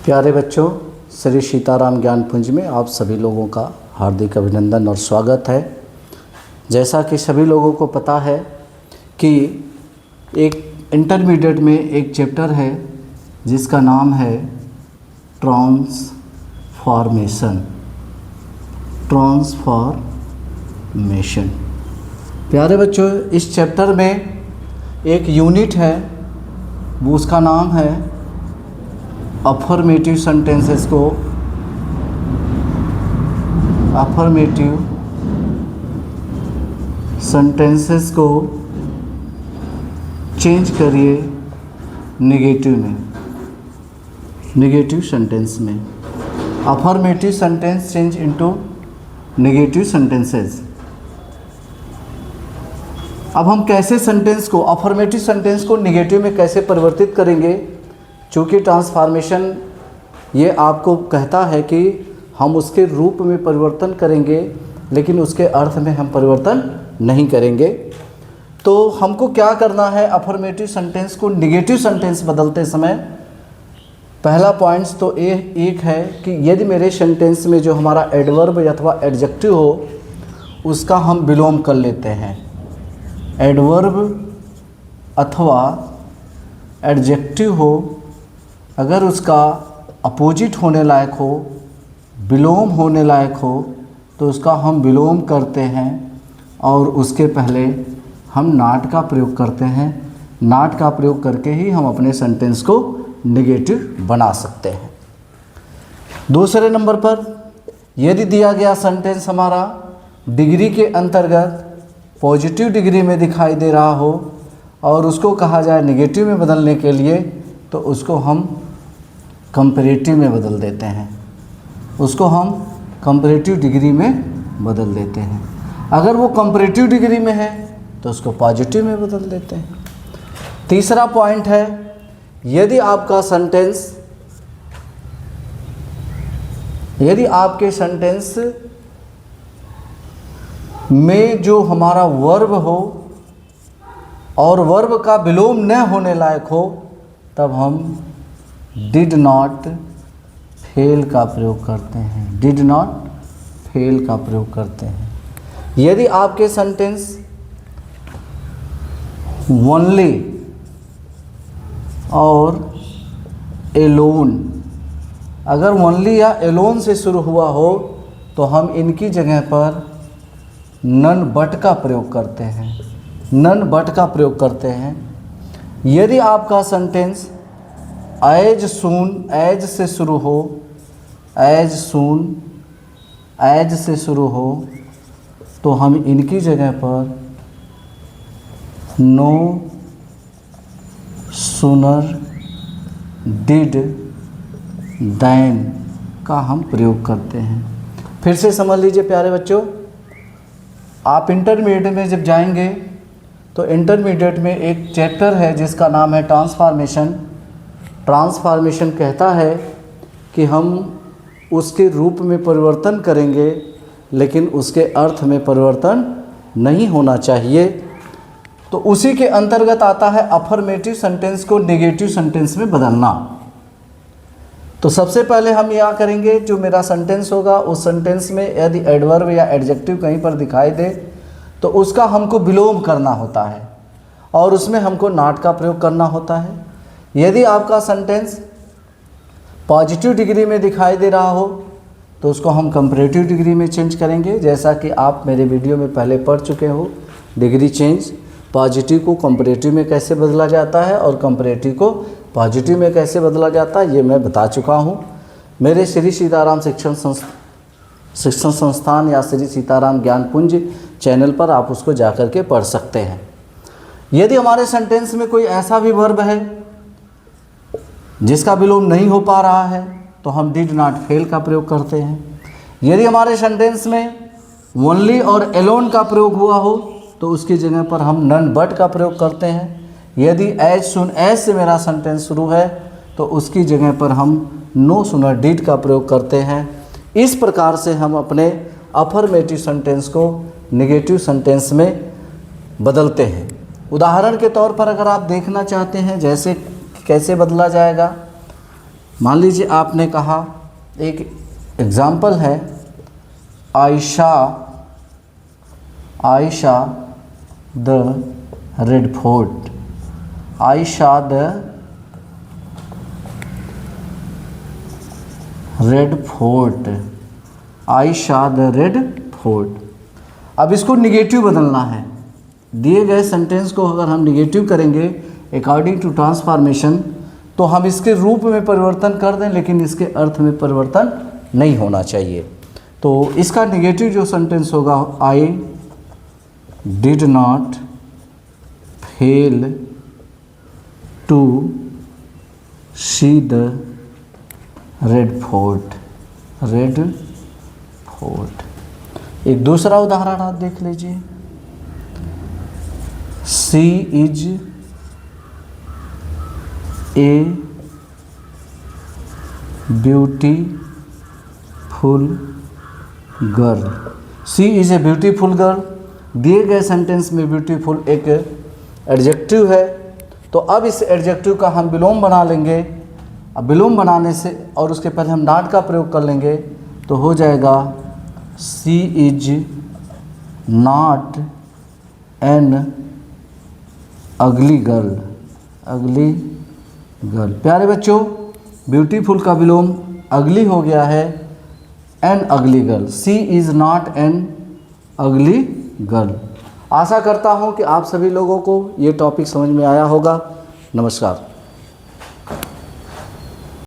प्यारे बच्चों, श्री सीताराम ज्ञान पुंज में आप सभी लोगों का हार्दिक अभिनंदन और स्वागत है। जैसा कि सभी लोगों को पता है कि एक इंटरमीडिएट में एक चैप्टर है जिसका नाम है ट्रांसफॉर्मेशन। प्यारे बच्चों, इस चैप्टर में एक यूनिट है, वो उसका नाम है अफर्मेटिव सेंटेंसेस को चेंज करिए नेगेटिव सेंटेंस में। Affirmative sentence change into negative sentences. अब हम कैसे सेंटेंस को, अफर्मेटिव सेंटेंस को नेगेटिव में कैसे परिवर्तित करेंगे? चूँकि ट्रांसफॉर्मेशन ये आपको कहता है कि हम उसके रूप में परिवर्तन करेंगे, लेकिन उसके अर्थ में हम परिवर्तन नहीं करेंगे। तो हमको क्या करना है? अफर्मेटिव सेंटेंस को नेगेटिव सेंटेंस बदलते समय पहला पॉइंट्स तो एक है कि यदि मेरे सेंटेंस में जो हमारा एडवर्ब अथवा एडजेक्टिव हो उसका हम विलोम कर लेते हैं। एडवर्ब अथवा एडजेक्टिव हो, अगर उसका अपोजिट होने लायक हो, विलोम होने लायक हो, तो उसका हम विलोम करते हैं और उसके पहले हम नॉट का प्रयोग करते हैं। नॉट का प्रयोग करके ही हम अपने सेंटेंस को नेगेटिव बना सकते हैं। दूसरे नंबर पर, यदि दिया गया सेंटेंस हमारा डिग्री के अंतर्गत पॉजिटिव डिग्री में दिखाई दे रहा हो और उसको कहा जाए नेगेटिव में बदलने के लिए, तो उसको हम कंपैरेटिव में बदल देते हैं। उसको हम कंपैरेटिव डिग्री में बदल देते हैं। अगर वो कंपैरेटिव डिग्री में है तो उसको पॉजिटिव में बदल देते हैं। तीसरा पॉइंट है, यदि आपके सेंटेंस में जो हमारा वर्ब हो और वर्ब का विलोम न होने लायक हो, तब हम डिड नॉट फेल का प्रयोग करते हैं। डिड नॉट फेल का प्रयोग करते हैं। यदि आपके सेंटेंस ओनली और एलोन, अगर ओनली या एलोन से शुरू हुआ हो, तो हम इनकी जगह पर नन बट का प्रयोग करते हैं। नन बट का प्रयोग करते हैं। यदि आपका सेंटेंस एज सून, एज से शुरू हो, एज सून, एज से शुरू हो, तो हम इनकी जगह पर नो सूनर डिड दैन का हम प्रयोग करते हैं। फिर से समझ लीजिए प्यारे बच्चों, आप इंटरमीडिएट में जब जाएंगे तो इंटरमीडिएट में एक चैप्टर है जिसका नाम है ट्रांसफॉर्मेशन। ट्रांसफॉर्मेशन कहता है कि हम उसके रूप में परिवर्तन करेंगे, लेकिन उसके अर्थ में परिवर्तन नहीं होना चाहिए। तो उसी के अंतर्गत आता है अफर्मेटिव सेंटेंस को नेगेटिव सेंटेंस में बदलना। तो सबसे पहले हम क्या करेंगे, जो मेरा सेंटेंस होगा उस सेंटेंस में यदि एडवर्ब या एडजेक्टिव कहीं पर दिखाई दे तो उसका हमको विलोम करना होता है और उसमें हमको नॉट का प्रयोग करना होता है। यदि आपका सेंटेंस पॉजिटिव डिग्री में दिखाई दे रहा हो तो उसको हम कंपैरेटिव डिग्री में चेंज करेंगे, जैसा कि आप मेरे वीडियो में पहले पढ़ चुके हो। डिग्री चेंज, पॉजिटिव को कंपैरेटिव में कैसे बदला जाता है और कंपैरेटिव को पॉजिटिव में कैसे बदला जाता है, ये मैं बता चुका हूँ। मेरे श्री सीताराम शिक्षण संस्थान या श्री सीताराम ज्ञान पुंज चैनल पर आप उसको जा कर के पढ़ सकते हैं। यदि हमारे सेंटेंस में कोई ऐसा भी वर्ब है जिसका विलोम नहीं हो पा रहा है, तो हम डिड नॉट फेल का प्रयोग करते हैं। यदि हमारे सेंटेंस में ओनली और एलोन का प्रयोग हुआ हो, तो उसकी जगह पर हम नन बट का प्रयोग करते हैं। यदि एज सुन, एज से मेरा सेंटेंस शुरू है, तो उसकी जगह पर हम नो सुनर डिड का प्रयोग करते हैं। इस प्रकार से हम अपने अफर्मेटिव सेंटेंस को नेगेटिव सेंटेंस में बदलते हैं। उदाहरण के तौर पर अगर आप देखना चाहते हैं जैसे कैसे बदला जाएगा, मान लीजिए आपने कहा, एक एग्जाम्पल है, Ayesha the Red fort. Ayesha the Red fort. Ayesha the Red fort. अब इसको निगेटिव बदलना है। दिए गए सेंटेंस को अगर हम निगेटिव करेंगे अकॉर्डिंग टू ट्रांसफॉर्मेशन, तो हम इसके रूप में परिवर्तन कर दें, लेकिन इसके अर्थ में परिवर्तन नहीं होना चाहिए। तो इसका निगेटिव जो सेंटेंस होगा, I did not fail to see the Red Fort. Red Fort. एक दूसरा उदाहरण आप देख लीजिए, she is a beautiful girl. She is a beautiful girl. दिए गए सेंटेंस में ब्यूटीफुल एक एडजेक्टिव है, तो अब इस एडजेक्टिव का हम विलोम बना लेंगे। अब विलोम बनाने से और उसके पहले हम नॉट का प्रयोग कर लेंगे, तो हो जाएगा she is not an ugly girl. Ugly girl. प्यारे बच्चों, ब्यूटीफुल का विलोम अगली हो गया है, an ugly girl. She is not an ugly girl. आशा करता हूँ कि आप सभी लोगों को ये टॉपिक समझ में आया होगा। नमस्कार।